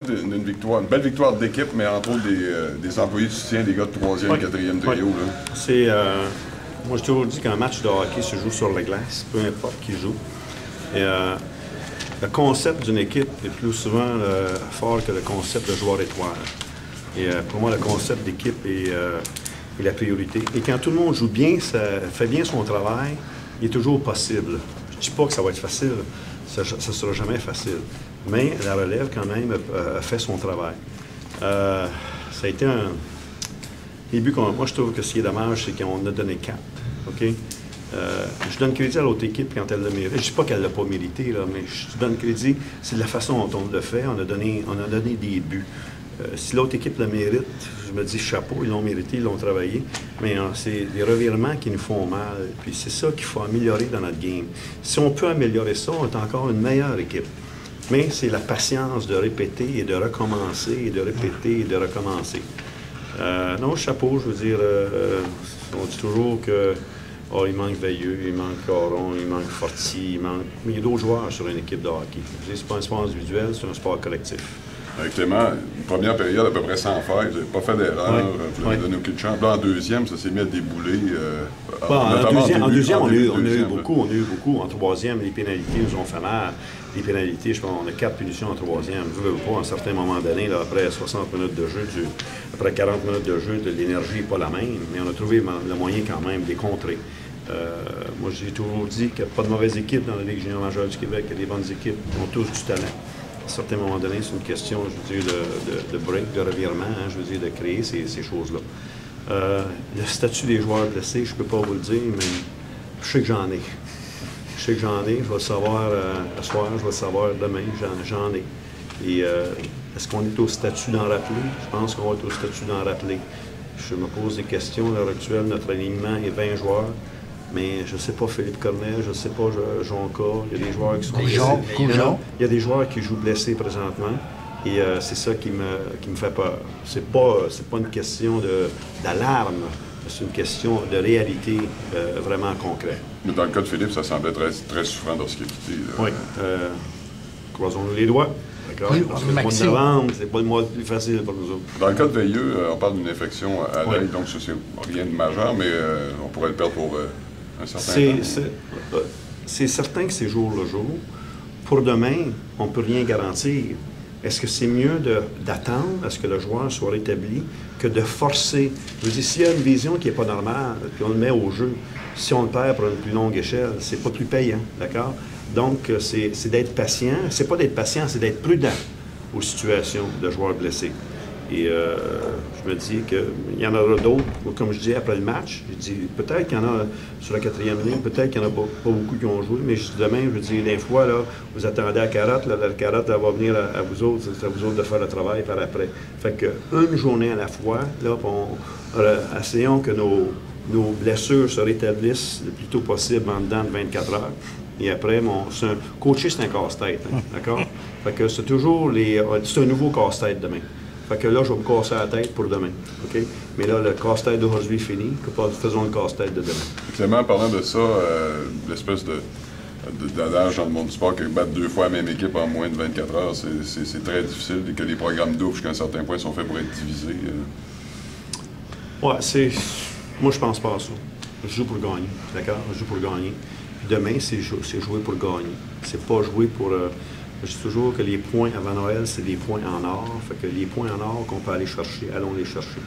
d'une victoire, une belle victoire d'équipe, mais entre autres des employés de soutien, des gars de 3e, 4e trio. Là. C'est, moi, je toujours dit qu'un match de hockey se joue sur la glace, peu importe qui joue. Et le concept d'une équipe est plus souvent fort que le concept de joueur étoile. Et pour moi, le concept d'équipe est la priorité. Et quand tout le monde joue bien, fait bien son travail, il est toujours possible. Je ne dis pas que ça va être facile, ça ne sera jamais facile. Mais la relève, quand même, a fait son travail. Ça a été un début. Moi, je trouve que ce qui est dommage, c'est qu'on a donné 4. OK? Je donne crédit à l'autre équipe quand elle le mérite. Je ne dis pas qu'elle ne l'a pas mérité, là, mais je donne crédit. C'est de la façon dont on le fait. On a donné des buts. Si l'autre équipe le mérite, je me dis chapeau, ils l'ont mérité, ils l'ont travaillé. Mais c'est des revirements qui nous font mal. Puis c'est ça qu'il faut améliorer dans notre game. Si on peut améliorer ça, on est encore une meilleure équipe. Mais c'est la patience de répéter et de recommencer, et de répéter et de recommencer. Non, chapeau, je veux dire, on dit toujours que il manque Veilleux, il manque Caron, il manque Forti, il manque... Mais il y a d'autres joueurs sur une équipe de hockey. C'est pas un sport individuel, c'est un sport collectif. Clément, une première période à peu près sans faille, vous n'avez pas fait d'erreur, vous n'avez donné aucune chance. Là, en deuxième, ça s'est mis à débouler. En deuxième, on a eu beaucoup. En troisième, les pénalités nous ont fait mal. Les pénalités, je pense, on a 4 punitions en troisième. Je ne veux pas, à un certain moment donné, là, après 60 minutes de jeu, après 40 minutes de jeu, l'énergie n'est pas la même, mais on a trouvé le moyen quand même de les contrer. Moi, j'ai toujours dit qu'il n'y a pas de mauvaise équipe dans la Ligue junior majeure du Québec. Il y a des bonnes équipes qui ont tous du talent. À un certain moment donné, c'est une question, je veux dire, de break, de revirement, je veux dire, de créer ces choses-là. Le statut des joueurs blessés, je ne peux pas vous le dire, mais je sais que j'en ai. Je sais que j'en ai, je vais le savoir ce soir, je vais le savoir demain, j'en ai. Et est-ce qu'on est au statut d'en rappeler? Je pense qu'on va être au statut d'en rappeler. Je me pose des questions. À l'heure actuelle, notre alignement est 20 joueurs. Mais je ne sais pas Philippe Cornet, je ne sais pas Jonca. Il y a des joueurs qui sont blessés. Il y a des joueurs qui jouent blessés présentement. Et c'est ça qui me fait peur. C'est pas une question d'alarme. C'est une question de réalité vraiment concrète. Mais dans le cas de Philippe, ça semblait très, très souffrant lorsqu'il a quitté. Oui. Croisons-nous les doigts. Oui, parce que le mois de novembre, c'est pas le mois le plus facile pour nous autres. Dans le cas de Veilleux, on parle d'une infection à l'œil, donc ça, c'est rien de majeur, mais on pourrait le perdre pour un certain temps. C'est certain que c'est jour le jour. Pour demain, on ne peut rien garantir. Est-ce que c'est mieux d'attendre à ce que le joueur soit rétabli que de forcer? Je veux dire, s'il y a une vision qui n'est pas normale, puis on le met au jeu, si on le perd pour une plus longue échelle, c'est pas plus payant, d'accord? Donc, c'est d'être patient. C'est pas d'être patient, c'est d'être prudent aux situations de joueurs blessés. Et je me dis qu'il y en aura d'autres, comme je dis après le match. Je dis peut-être qu'il y en a sur la 4e ligne, peut-être qu'il n'y en a pas beaucoup qui ont joué, mais demain, je dis, des fois, là, vous attendez à Carotte, la Carotte, elle va venir à vous autres, c'est à vous autres de faire le travail par après. Fait qu'une journée à la fois, là, essayons que nos blessures se rétablissent le plus tôt possible en dedans de 24 heures. Et après, coacher, c'est un casse-tête, hein, d'accord? Fait que c'est toujours c'est un nouveau casse-tête demain. Fait que là, je vais me casser la tête pour demain, OK? Mais là, le casse-tête d'aujourd'hui est fini, faisons le casse-tête de demain. Clément, parlant de ça, l'espèce d'adage dans le monde du sport que battre 2 fois la même équipe en moins de 24 heures, c'est très difficile et que les programmes doubles, jusqu'à un certain point, sont faits pour être divisés. Ouais, moi, je pense pas à ça. Je joue pour gagner, d'accord? Je joue pour gagner. Puis demain, c'est jouer pour gagner. C'est pas jouer pour... Je dis toujours que les points avant Noël, c'est des points en or. Fait que les points en or qu'on peut aller chercher, allons les chercher.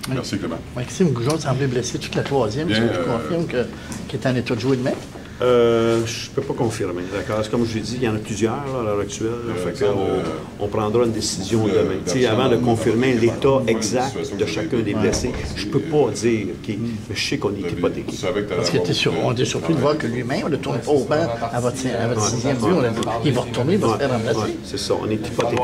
Merci, Clément. Maxime Goujon semblait blessé toute la 3e. Tu confirmes qu'il est en état de jouer demain? Je ne peux pas confirmer, d'accord? Comme je l'ai dit, il y en a plusieurs là, à l'heure actuelle. On prendra une décision demain. Avant de confirmer l'état exact de chacun des blessés, je ne peux pas dire, mais je sais qu'on est hypothéqué. Parce que on est surpris de voir que lui-même, on ne tourne pas au banc à votre 6e but. Il va retourner, il va se faire remplacer. C'est ça, on est hypothéqué.